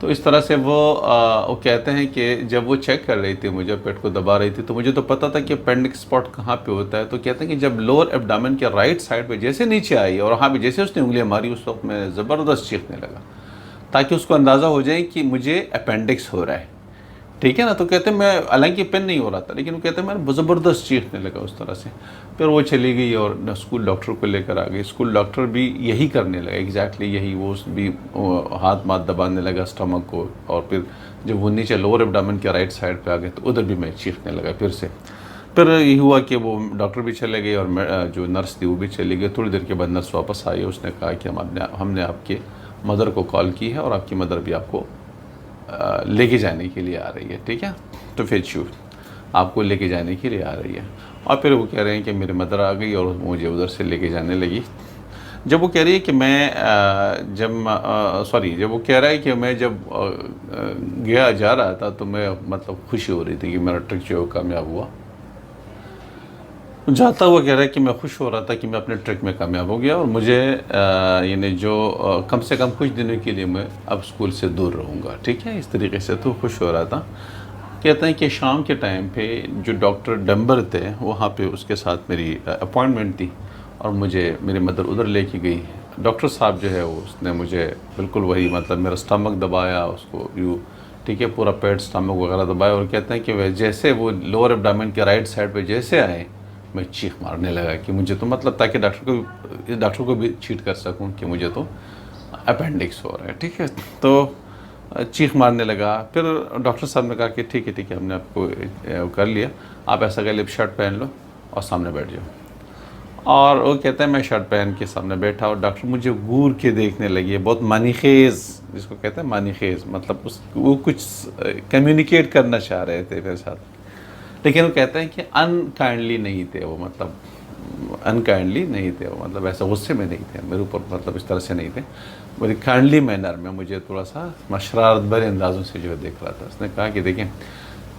تو اس طرح سے وہ کہتے ہیں کہ جب وہ چیک کر رہی تھی مجھے، پیٹ کو دبا رہی تھی، تو مجھے تو پتہ تھا کہ اپینڈکس اسپاٹ کہاں پہ ہوتا ہے. تو کہتے ہیں کہ جب لوور ایبڈامن کے رائٹ سائڈ پہ جیسے نیچے آئی اور وہاں پہ جیسے اس نے انگلیاں ماری، اس وقت میں زبردست چیخنے لگا تاکہ اس کو اندازہ ہو جائے کہ مجھے اپینڈکس ہو رہا ہے. ٹھیک ہے نا. تو کہتے ہیں میں، حالانکہ پین نہیں ہو رہا تھا، لیکن وہ کہتے ہیں میں زبردست چیخنے لگا اس طرح سے. پھر وہ چلی گئی اور اسکول ڈاکٹر کو لے کر آ گئی. اسکول ڈاکٹر بھی یہی کرنے لگا، ایگزیکٹلی یہی. وہ بھی ہاتھ دبانے لگا اسٹمک کو، اور پھر جب وہ نیچے لوور ایبڈامن کے رائٹ سائڈ پہ آ گئے تو ادھر بھی میں چیخنے لگا پھر سے. پھر یہ ہوا کہ وہ ڈاکٹر بھی چلے گئے اور جو نرس تھی وہ بھی چلی گئی. تھوڑی دیر کے بعد نرس واپس آئی. اس نے کہا کہ ہم نے آپ کے مدر کو کال کی ہے اور آپ کی مدر بھی آپ کو لے کے جانے کے لیے آ رہی ہے. ٹھیک ہے. تو پھر آپ کو لے کے جانے کے لیے آ رہی ہے. اور پھر وہ کہہ رہے ہیں کہ میری مدر آ گئی اور مجھے ادھر سے لے کے جانے لگی. جب وہ کہہ رہی ہے کہ میں جب وہ کہہ رہا ہے کہ میں جب جا رہا تھا تو میں مطلب خوشی ہو رہی تھی کہ میرا ٹرک جو کامیاب ہوا. جاتا ہوا کہہ رہا ہے کہ میں خوش ہو رہا تھا کہ میں اپنے ٹرک میں کامیاب ہو گیا، اور مجھے یعنی جو کم سے کم کچھ دنوں کے لیے میں اب اسکول سے دور رہوں گا. ٹھیک ہے. اس طریقے سے تو خوش ہو رہا تھا. کہتے ہیں کہ شام کے ٹائم پہ جو ڈاکٹر ڈمبر تھے وہاں پہ اس کے ساتھ میری اپوائنٹمنٹ تھی، اور مجھے میری مدر ادھر لے کے گئی. ڈاکٹر صاحب جو ہے اس نے مجھے بالکل وہی مطلب میرا اسٹمک دبایا، اس کو یوں، ٹھیک ہے، پورا پیٹ اسٹمک وغیرہ دبایا. اور کہتے ہیں کہ جیسے وہ لوور ایبڈامن کے رائٹ سائڈ پہ جیسے آئے میں چیخ مارنے لگا کہ مجھے تو مطلب، تاکہ ڈاکٹر کو بھی چیٹ کر سکوں کہ مجھے تو اپینڈکس ہو رہا ہے. ٹھیک ہے. تو چیخ مارنے لگا. پھر ڈاکٹر صاحب نے کہا کہ ٹھیک ہے ہم نے آپ کو کر لیا، آپ ایسا کہ لپ شرٹ پہن لو اور سامنے بیٹھ جاؤ. اور وہ کہتا ہے میں شرٹ پہن کے سامنے بیٹھا اور ڈاکٹر مجھے گور کے دیکھنے لگی. بہت معنی خیز، جس کو کہتے ہیں معنی خیز، مطلب وہ کچھ کمیونیکیٹ کرنا چاہ رہے تھے میرے ساتھ، لیکن وہ کہتے ہیں کہ انکائنڈلی نہیں تھے وہ، مطلب انکائنڈلی نہیں تھے وہ، مطلب ایسا غصے میں نہیں تھے میرے اوپر، مطلب اس طرح سے نہیں تھے، بڑی کائنڈلی مینر میں مجھے تھوڑا سا مشرارت بھرے اندازوں سے جو ہے دیکھ رہا تھا. اس نے کہا کہ دیکھیں،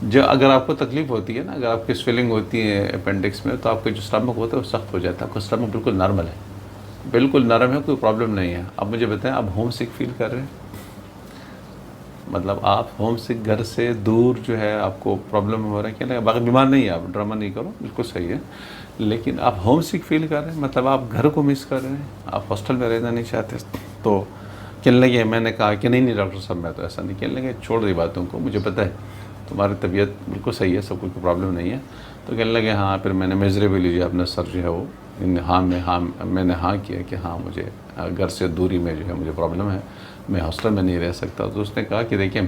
جو اگر آپ کو تکلیف ہوتی ہے نا، اگر آپ کی سویلنگ ہوتی ہے اپینڈکس میں، تو آپ کا جو اسٹمک ہوتا ہے وہ سخت ہو جاتا ہے. آپ کا اسٹمک بالکل نارمل ہے، بالکل نرم ہے، کوئی پرابلم نہیں ہے. اب مجھے بتائیں، آپ ہوم سک فیل کر رہے ہیں؟ مطلب آپ ہوم سک، گھر سے دور جو ہے آپ کو پرابلم ہو رہا ہے کہ نہیں؟ باقی بیمار نہیں ہے آپ، ڈرامہ نہیں کرو، بالکل صحیح ہے، لیکن آپ ہوم سک فیل کر رہے ہیں، مطلب آپ گھر کو مس کر رہے ہیں، آپ ہاسٹل میں رہنا نہیں چاہتے. تو کہنے لگے، میں نے کہا کہ نہیں ڈاکٹر صاحب میں تو ایسا نہیں. کہنے لگے چھوڑ دی باتوں کو، مجھے پتہ ہے تمہاری طبیعت بالکل صحیح ہے، سب کوئی پرابلم نہیں ہے. تو کہنے لگے ہاں. پھر میں نے میزریبلی جو اپنا سر جو ہے وہ میں نے ہاں کیا کہ ہاں مجھے گھر سے دوری میں جو ہے مجھے پرابلم ہے، میں ہاسٹل میں نہیں رہ سکتا. تو اس نے کہا کہ دیکھیں،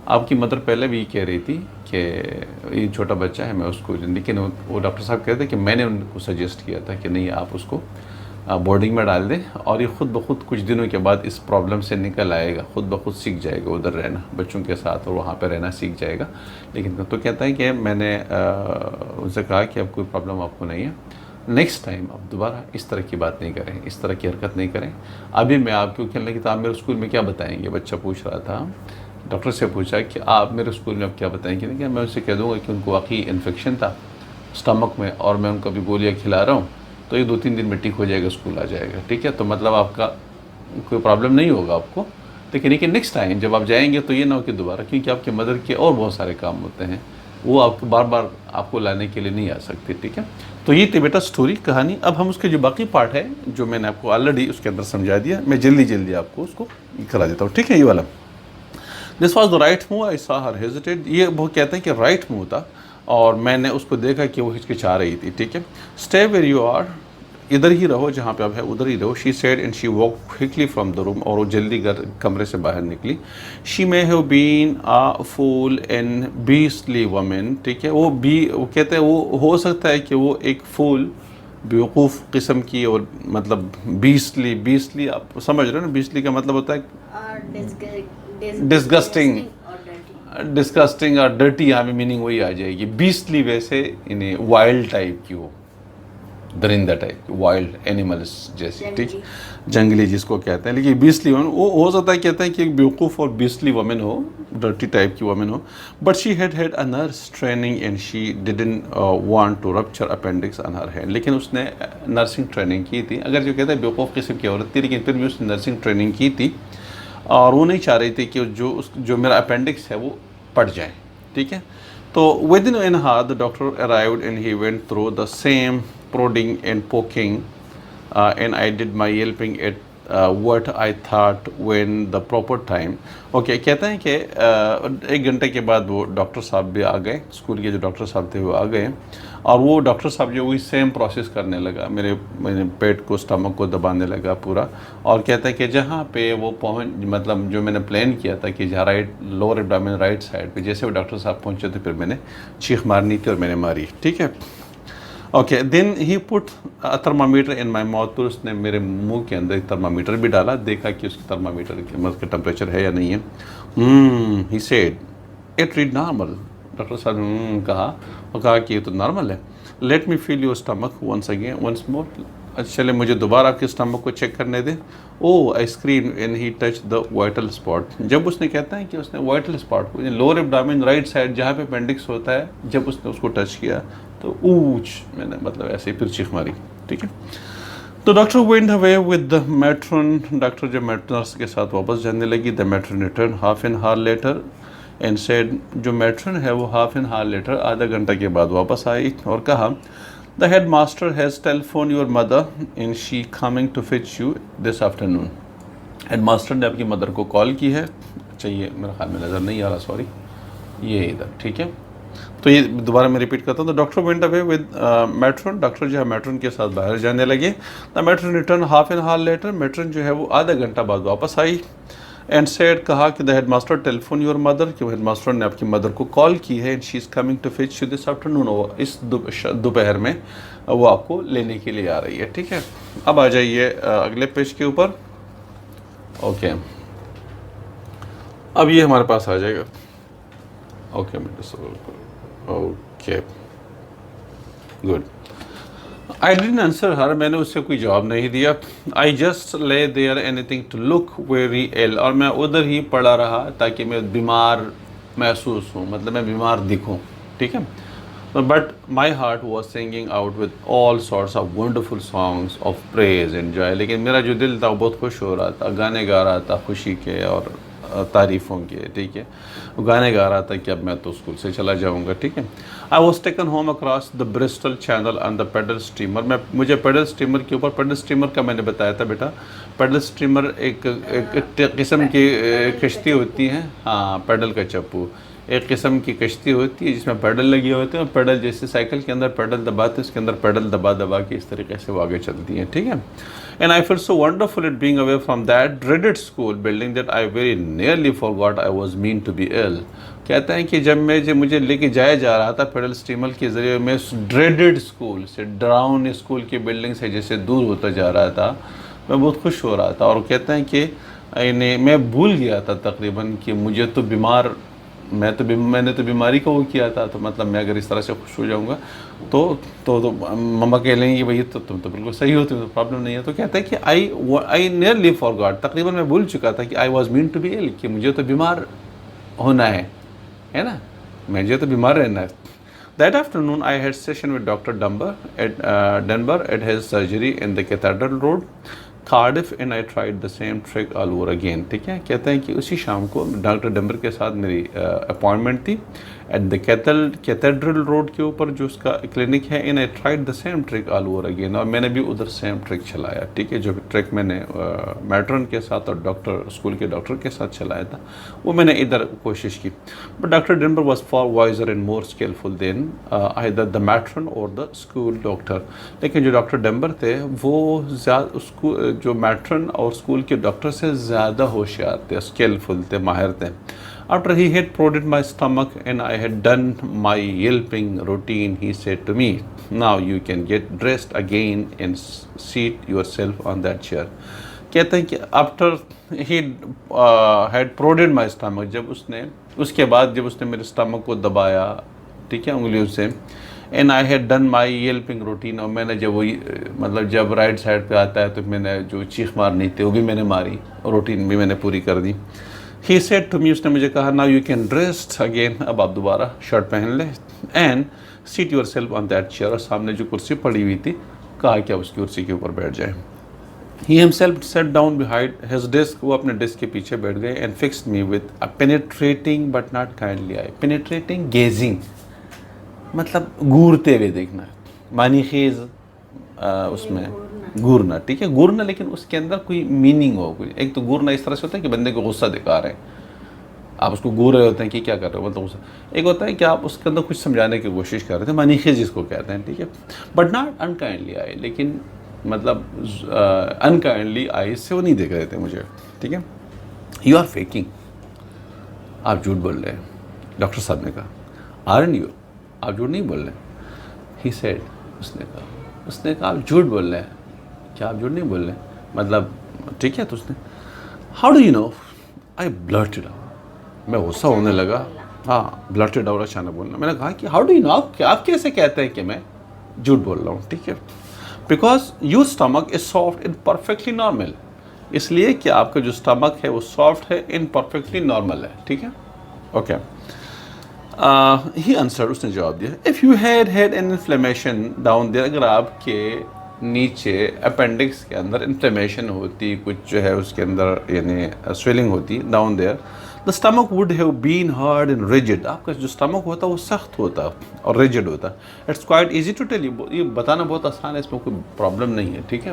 آپ کی مدر پہلے بھی کہہ رہی تھی کہ یہ چھوٹا بچہ ہے، میں اس کو، لیکن وہ ڈاکٹر صاحب کہتے ہیں کہ میں نے ان کو سجیسٹ کیا تھا کہ نہیں، آپ اس کو بورڈنگ میں ڈال دیں، اور یہ خود بخود کچھ دنوں کے بعد اس پرابلم سے نکل آئے گا، خود بخود سیکھ جائے گا ادھر رہنا بچوں کے ساتھ، اور وہاں پہ رہنا سیکھ جائے گا. لیکن تو کہتا ہے کہ میں نے ان سے کہا کہ اب کوئی پرابلم آپ کو نہیں ہے، نیکسٹ ٹائم آپ دوبارہ اس طرح کی بات نہیں کریں، اس طرح کی حرکت نہیں کریں. ابھی میں آپ کو کہنے لگی تو آپ میرے اسکول میں کیا بتائیں گے؟ بچہ پوچھ رہا تھا. ڈاکٹر سے پوچھا کہ آپ میرے اسکول میں اب کیا بتائیں گے؟ کہ میں ان سے کہہ دوں گا کہ ان کو واقعی انفیکشن تھا اسٹمک میں، اور میں ان کو ابھی گولیاں کھلا رہا ہوں، تو یہ 2-3 دن میں ٹھیک ہو جائے گا، اسکول آ جائے گا. ٹھیک ہے. تو مطلب آپ کا کوئی پرابلم نہیں ہوگا آپ کو، لیکن نیکسٹ ٹائم جب آپ جائیں گے تو یہ نہ ہو کہ دوبارہ، کیونکہ آپ کے مدر کے اور بہت سارے کام ہوتے ہیں، وہ آپ کو بار بار آپ کو لانے کے لیے نہیں آ سکتے. ٹھیک ہے. تو یہ تھی بیٹا سٹوری، کہانی. اب ہم اس کے جو باقی پارٹ ہے جو میں نے آپ کو آلریڈی اس کے اندر سمجھا دیا، میں جلدی آپ کو اس کو کرا دیتا ہوں. ٹھیک ہے. یہ والا this was the right move, I saw her hesitate. یہ وہ کہتے ہیں کہ رائٹ موو تھا، اور میں نے اس کو دیکھا کہ وہ ہچکچا رہی تھی. ٹھیک ہے. اسٹے ویئر یو آر، ادھر ہی رہو جہاں پہ اب ہے، ادھر ہی رہو. She said and she walk quickly from the room, اور وہ جلدی کمرے سے باہر نکلی. She may have been a fool and beastly woman. ٹھیک ہے. وہ کہتے ہیں وہ ہو سکتا ہے کہ وہ ایک فول، بیوقوف قسم کی، اور مطلب بیسٹلی آپ سمجھ رہے ہو نا، بیسٹلی کا مطلب ہوتا ہے ڈسگسٹنگ اور ڈرٹی. یہاں پہ میننگ وہی آ جائے گی. بیسٹلی ویسے انہیں وائلڈ ٹائپ کی ہو، درندہ ٹائپ کی، وائلڈ اینیملس جیسی. ٹھیک، جنگلی جس کو کہتے ہیں. لیکن بیسٹلی وومن وہ ہو سکتا ہے، کہتے ہیں کہ ایک بیوقوف اور بیسٹلی وومن ہو، ڈرٹی ٹائپ کی وومن ہو. But she had a nurse training and she didn't want to rupture appendix on her hand. لیکن اس نے نرسنگ ٹریننگ کی تھی، اگر جو کہتے ہیں بیوقوف قسم کی عورت تھی، لیکن پھر بھی اس نے نرسنگ ٹریننگ کی تھی. اور وہ نہیں چاہ رہی تھی کہ جو میرا اپینڈکس ہے وہ پڑ جائے، ٹھیک ہے. تو with in an hour the doctor arrived and he went through the same prodding and poking and I did my helping at what I thought when the proper time. Okay, کہتے ہیں کہ 1 گھنٹے کے بعد وہ ڈاکٹر صاحب بھی آ گئے، اسکول کے جو ڈاکٹر صاحب تھے وہ آ گئے، اور وہ ڈاکٹر صاحب جو وہی سیم پروسیس کرنے لگا، میرے پیٹ کو، اسٹمک کو دبانے لگا پورا. اور کہتا ہے کہ جہاں پہ وہ مطلب جو میں نے پلان کیا تھا کہ جہاں لوور ایبڈومن رائٹ سائڈ پہ، جیسے وہ ڈاکٹر صاحب پہنچے تو پھر میں نے چیخ مارنی تھی اور میں نے ماری، ٹھیک ہے. Okay, then he put thermometer in my mouth. تو اس نے میرے منہ کے اندر ایک تھرمامیٹر بھی ڈالا، دیکھا کہ اس کی تھرمامیٹر کا ٹمپریچر ہے یا نہیں ہے. He said it read normal. Doctor صاحب نے کہا کہ یہ تو نارمل ہے. Let me feel your stomach once more. چلے مجھے دوبارہ آپ کے اسٹمک کو چیک کرنے دیں. I scream and he touch the vital spot. جب اس نے کہتا ہے کہ اس نے وائٹل اسپاٹ کو، لوور ایبڈومن رائٹ سائڈ جہاں پہ اپینڈکس ہوتا ہے، جب اس نے اس کو ٹچ کیا تو میں نے مطلب ایسے ہی پھر چیخ ماری، ٹھیک ہے. تو doctor went away with the matron. Doctor جب نرس کے ساتھ واپس جانے لگی، the matron return half an hour later and said. جو میٹرن ہے وہ ہاف این ہار لیٹر، آدھا گھنٹہ کے بعد واپس آئی اور کہا the head master has telephone your mother and she coming to fetch you this afternoon. Head master نے آپ کی مدر کو کال کی ہے. اچھا، یہ میرے خیال میں نظر نہیں آ رہا، سوری، یہ ادھر، ٹھیک ہے. تو یہ دوبارہ میں ریپیٹ کرتا ہوں. تو doctor went away with matron. Doctor جو ہے میٹرن کے ساتھ باہر جانے لگے. The matron return half an hour later. Matron جو ہے وہ آدھا گھنٹہ بعد واپس آئی. اینڈ سیڈ، کہا کہ the head master telephone your mother, کہ ہیڈ ماسٹر نے آپ کی مدر کو کال کی ہے. And she is coming to fetch you this afternoon. اس دوپہر میں وہ آپ کو لینے کے لیے آ رہی ہے، ٹھیک ہے. اب آ جائیے اگلے پیج کے اوپر. اوکے، اب یہ ہمارے پاس آ جائے گا. Okay, okay, good. I didn't answer her. میں نے اس سے کوئی جواب نہیں دیا. I just lay there anything to look very ill. اور میں ادھر ہی پڑا رہا تاکہ میں بیمار محسوس ہوں، مطلب میں بیمار دکھوں، ٹھیک ہے. But my heart was singing out with all sorts of wonderful songs of praise and joy. لیکن میرا جو دل تھا وہ بہت خوش ہو رہا تھا، گانے گا رہا تھا خوشی کے اور تعریفوں کے، ٹھیک ہے. وہ گانے گا رہا تھا کہ اب میں تو اسکول سے چلا جاؤں گا، ٹھیک ہے. I was taken home across the Bristol Channel on the paddle steamer. مجھے پیڈل اسٹیمر کے اوپر، پیڈل اسٹیمر کا میں نے بتایا تھا بیٹا. پیڈل اسٹیمر ایک قسم کی کشتی ہوتی ہیں، ہاں، پیڈل کا چپو. ایک قسم کی کشتی ہوتی ہے جس میں پیڈل لگے ہوتے ہیں، اور پیڈل جیسے سائیکل کے اندر پیڈل دباتے ہیں، اس کے اندر پیڈل دبا دبا کے اس طریقے سے وہ آگے چلتی ہیں، ٹھیک ہے. And I felt so wonderful at being away from that dreaded school building that I very nearly forgot I was mean to be ill. کہتے ہیں کہ جب مجھے لے کے جایا جا رہا تھا پیڈل اسٹیمر کے ذریعے، میں اس ڈریڈڈ اسکول سے، ڈراؤن اسکول کی بلڈنگ سے جیسے دور ہوتا جا رہا تھا، میں بہت خوش ہو رہا تھا. اور کہتے ہیں کہ میں بھول گیا تھا تقریباً کہ مجھے تو میں نے تو بیماری کا وہ کیا تھا. تو مطلب میں اگر اس طرح سے خوش ہو جاؤں گا تو مما کہہ لیں گے بھائی تو تم تو بالکل صحیح ہوتی تو پرابلم نہیں ہے. تو کہتا ہے کہ آئی نیئرلی فار گاٹ، تقریباً میں بھول چکا تھا کہ I was meant to be ill, کہ مجھے تو بیمار ہونا ہے نا، مجھے تو بیمار رہنا ہے. That afternoon I had session with Dr. Denver at his surgery in the Cathedral Road, Cardiff, and I tried the same trick all over again. ٹھیک ہے. کہتے ہیں کہ اسی شام کو ڈاکٹر ڈمبر کے ساتھ میری اپوائنٹمنٹ تھی ایٹ دا کیتھیڈرل روڈ کے اوپر جو اس کا کلینک ہے. And I tried the same trick all over again. اور میں نے بھی ادھر سیم ٹرک چلایا، ٹھیک ہے. جو ٹرک میں نے میٹرن کے ساتھ اور اسکول کے ڈاکٹر کے ساتھ چلایا تھا وہ میں نے ادھر کوشش کی. But doctor Dunbar was far wiser and more skilful than either the matron اور دا اسکول ڈاکٹر. لیکن جو ڈاکٹر ڈمبر تھے وہ جو میٹرن اور اسکول کے ڈاکٹر سے زیادہ ہوشیار تھے، اسکلفل تھے، ماہر تھے. After he had prodded my stomach and I had done my yelping routine, he said to me, now you can get dressed again and seat yourself on that chair. کہتے ہیں کہ after he had prodded my stomach، جب اس کے بعد جب اس نے میرے stomach کو دبایا، ٹھیک ہے، انگلیوں سے. And I had done my yelping routine، اور میں نے جب رائٹ سائڈ پہ آتا ہے تو میں نے جو چیخ مارنی تھی وہ بھی میں نے ماری، روٹین بھی میں نے پوری کر دی. He said to me، اس نے مجھے کہا now you can dress again، اب آپ دوبارہ شرٹ پہن لیں. and seat yourself on that chair، اور سامنے جو کرسی پڑی ہوئی تھی کہا کہ آپ اس کی کرسی کے اوپر بیٹھ جائیں. He himself sat down behind his desk. وہ اپنے ڈیسک کے پیچھے بیٹھ گئے and fixed me with a penetrating but not kindly eye. Penetrating gazing مطلب گورتے ہوئے دیکھنا ہے، معنی خیز اس میں گورنا، ٹھیک ہے، گورنا لیکن اس کے اندر کوئی میننگ ہو. کوئی ایک تو گورنا اس طرح سے ہوتا ہے کہ بندے کو غصہ دکھا رہے ہیں، آپ اس کو گور رہے ہوتے ہیں کہ کیا کر رہے ہو مطلب غصہ. ایک ہوتا ہے کہ آپ اس کے اندر کچھ سمجھانے کی کوشش کر رہے تھے، معنی خیز جس کو کہتے ہیں، ٹھیک ہے، بٹ ناٹ انکائنڈلی آئی، لیکن مطلب انکائنڈلی آئی سے وہ نہیں دیکھ رہے تھے مجھے، ٹھیک ہے. یو آر فیکنگ، آپ جھوٹ بول رہے ہیں، ڈاکٹر صاحب نے کہا. آرن یو، آپ جھوٹ نہیں بول رہے. ہی سیڈ، اس نے کہا آپ جھوٹ بول رہے ہیں، کیا آپ جھوٹ نہیں بول رہے مطلب، ٹھیک ہے. تو اس نے how do you know, I blurted out, میں غصہ ہونے لگا. ہاں بلرٹڈ آؤٹ اچانک بولنا. میں نے کہا کہ ہاؤ ڈو یو نو، آپ کیسے کہتے ہیں کہ میں جھوٹ بول رہا ہوں، ٹھیک ہے. Because your stomach is soft and perfectly normal, اس لیے کہ آپ کا جو اسٹمک ہے وہ سافٹ ہے، ان پرفیکٹلی نارمل ہے، ٹھیک ہے. اوکے. ہی آنسر، اس نے جواب دیا، if you had an inflammation down there, اگر آپ کے نیچے اپینڈکس کے اندر انفلیمیشن ہوتی، کچھ جو ہے اس کے اندر یعنی سویلنگ ہوتی down there, the stomach would have been hard and rigid, آپ کا جو اسٹمک ہوتا وہ سخت ہوتا اور ریجڈ ہوتا. It's quite easy to tell you, یہ بتانا بہت آسان ہے، اس میں کوئی پرابلم نہیں ہے، ٹھیک ہے.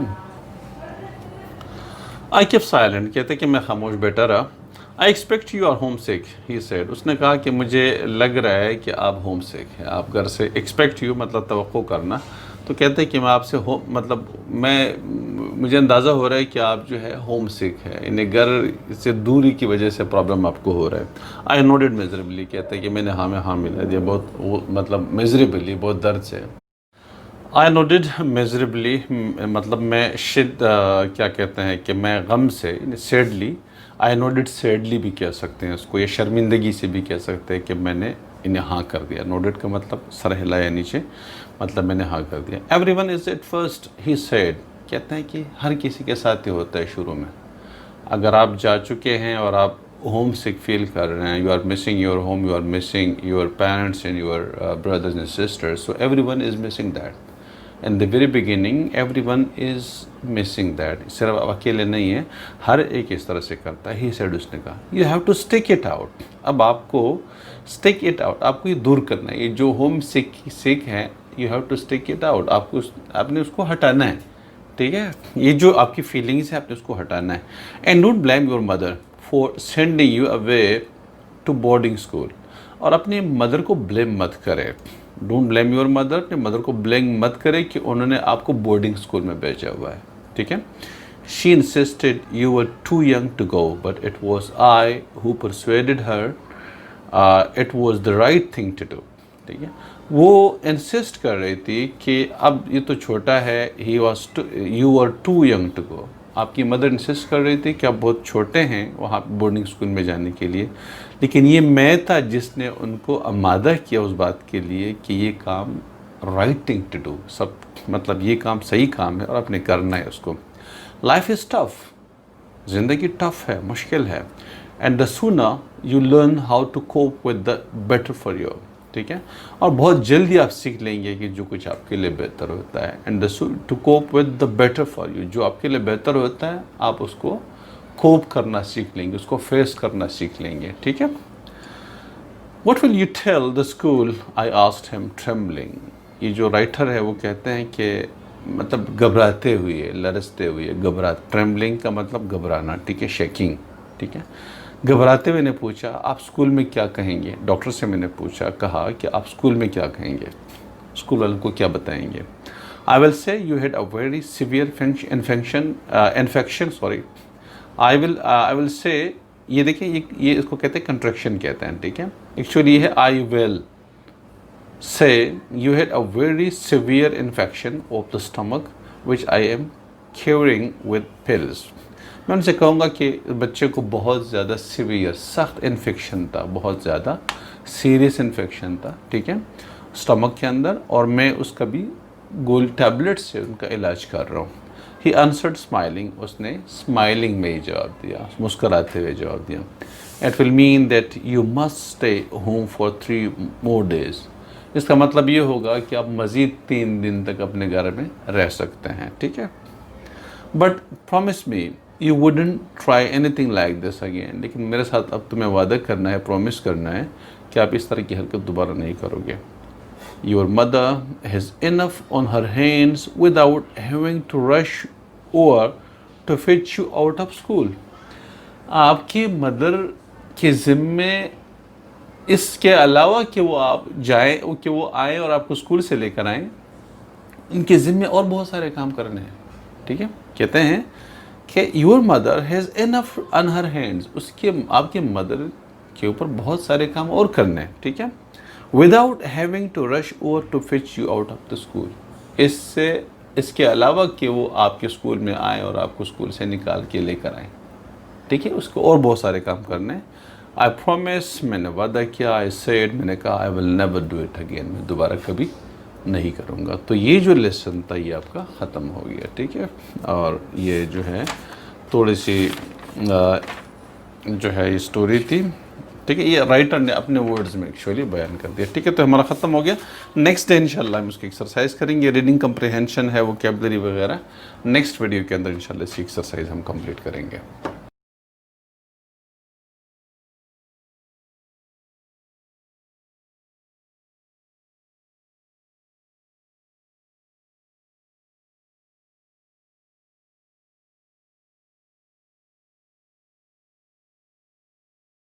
آئی کیپ سائلنٹ، کہتے کہ میں خاموش بیٹھا رہا. I expect you are homesick, he said, اس نے کہا کہ مجھے لگ رہا ہے کہ آپ ہوم سیک ہیں، آپ گھر سے. ایکسپیکٹ یو مطلب توقع کرنا، تو کہتے ہیں کہ میں آپ سے مطلب مجھے اندازہ ہو رہا ہے کہ آپ جو ہے ہوم سیک ہے، یعنی گھر سے دوری کی وجہ سے پرابلم آپ کو ہو رہا ہے. آئی نوڈڈ میزریبلی، کہتے ہیں کہ میں نے ہاں میں ہاں ملا دیا، بہت مطلب میزریبلی، بہت درد سے. آئی نوڈڈ میزریبلی مطلب میں کیا کہتے ہیں کہ میں غم سے، سیڈلی. آئی نوڈڈ سیڈلی بھی کہہ سکتے ہیں اس کو، یا شرمندگی سے بھی کہہ سکتے ہیں کہ میں نے انہیں ہاں کر دیا. نوڈڈ کا مطلب سر ہلایا نیچے، مطلب میں نے ہاں کر دیا. Every one is at first, he said, کہتے ہیں کہ ہر کسی کے ساتھ ہی ہوتا ہے شروع میں. اگر آپ جا چکے ہیں اور آپ ہوم سک فیل کر رہے ہیں، you are missing your home, you are missing your parents and your brothers and sisters, so every one is missing that. In the very beginning, everyone is missing that. صرف اب اکیلے نہیں ہیں، ہر ایک اس طرح سے کرتا ہے. He said، اس نے کہا you have to stick it out. اب آپ کو stick it out، آپ کو یہ دور کرنا ہے، یہ جو ہوم سک ہے، you have to stick it out، آپ نے اس کو ہٹانا ہے، ٹھیک ہے. یہ جو آپ کی فیلنگس ہے، آپ نے اس کو ہٹانا ہے. And don't blame your mother for sending you away to boarding school. اور اپنی مدر کو بلیم مت کرے. ڈونٹ بلیم یور مدر، اپنے مدر کو بلیم مت کرے کہ انہوں نے آپ کو بورڈنگ اسکول میں بھیجا ہوا ہے، ٹھیک ہے. She insisted you were too young to go but it was I who persuaded her it was the right thing to do, ٹھیک ہے. وہ انسسٹ کر رہی تھی کہ اب یہ تو چھوٹا ہے، you were too young to go. آپ کی مدر انسسٹ کر رہی تھی کہ آپ بہت چھوٹے ہیں وہاں بورڈنگ اسکول میں جانے کے لیے، لیکن یہ میں تھا جس نے ان کو آمادہ کیا اس بات کے لیے کہ یہ کام رائٹ تھنگ ٹو ڈو، مطلب یہ کام صحیح کام ہے اور آپ نے کرنا ہے اس کو. لائف از ٹف، زندگی ٹف ہے، مشکل ہے. And the sooner you learn how to cope with the better for you, ٹھیک ہے. اور بہت جلدی آپ سیکھ لیں گے کہ جو کچھ آپ کے لیے بہتر ہوتا ہے. And to cope with the better for you, جو آپ کے لیے بہتر ہوتا ہے آپ اس کو کوپ کرنا سیکھ لیں گے، اس کو فیس کرنا سیکھ لیں گے، ٹھیک ہے. What will you tell the school, I asked ہم ٹریمبلنگ. یہ جو رائٹر ہے وہ کہتے ہیں کہ مطلب گھبراتے ہوئے، لرزتے ہوئے، ٹریمبلنگ کا مطلب گھبرانا، ٹھیک ہے، شیکنگ، ٹھیک ہے. گھبراتے ہوئے نے پوچھا آپ اسکول میں کیا کہیں گے. ڈاکٹر سے میں نے کہا کہ آپ اسکول میں کیا کہیں گے، اسکول والوں کو کیا بتائیں گے. I will say you had a very severe infection, sorry, I will say, یہ دیکھیں یہ اس کو کہتے ہیں کنٹریکشن کہتے ہیں، ٹھیک ہے. ایکچولی یہ ہے I will say you had a very severe infection of the stomach which I am curing with pills. میں ان سے کہوں گا کہ بچے کو بہت زیادہ سیویئر، سخت انفیکشن تھا، بہت زیادہ سیریس انفیکشن تھا، ٹھیک ہے، اسٹمک کے اندر، اور میں اس کا بھی گول ٹیبلٹ سے ان کا علاج کر رہا ہوں. ہی آنسرڈ اسمائلنگ، اس نے اسمائلنگ میں ہی جواب دیا، مسکراتے ہوئے جواب دیا. It will mean that you must stay home for 3 more days. اس کا مطلب یہ ہوگا کہ آپ مزید 3 دن تک اپنے گھر میں رہ سکتے ہیں، ٹھیک ہے. But promise me you wouldn't try any thing like this again. لیکن میرے ساتھ اب تمہیں وعدہ کرنا ہے, پرومس کرنا ہے کہ آپ اس طرح کی حرکت دوبارہ نہیں کرو گے. Your mother has enough on her hands without having to rush over to fetch you out of school. آپ کی مدر کے ذمے اس کے علاوہ کہ وہ آپ جائیں, کہ وہ آئیں اور آپ کو اسکول سے لے کر آئیں, ان کے ذمے اور بہت سارے کام کرنے ہیں. ٹھیک ہے, کہتے ہیں کہ your mother has enough on her hands, اس کے آپ کے مدر کے اوپر بہت سارے کام اور کرنے ہیں. ٹھیک ہے, without having to rush over to fetch you out of the school, اس کے علاوہ کہ وہ آپ کے اسکول میں آئیں اور آپ کو اسکول سے نکال کے لے کر آئیں. ٹھیک ہے, اس کو اور بہت سارے کام کرنے ہیں. I promise, میں نے وعدہ کیا. I said, میں نے کہا. I will never do it again, میں دوبارہ کبھی نہیں کروں گا. تو یہ جو لیسن تھا یہ آپ کا ختم ہو گیا. ٹھیک ہے, اور یہ جو ہے تھوڑی سی جو ہے اسٹوری تھی. ٹھیک ہے, یہ رائٹر نے اپنے ورڈز میں ایکچولی بیان کر دیا. ٹھیک ہے, تو ہمارا ختم ہو گیا. نیکسٹ ڈے انشاءاللہ ہم اس کی ایکسرسائز کریں گے. ریڈنگ کمپریہنشن ہے, ووکیبلری وغیرہ نیکسٹ ویڈیو کے اندر انشاءاللہ اس کی ایکسرسائز ہم کمپلیٹ کریں گے.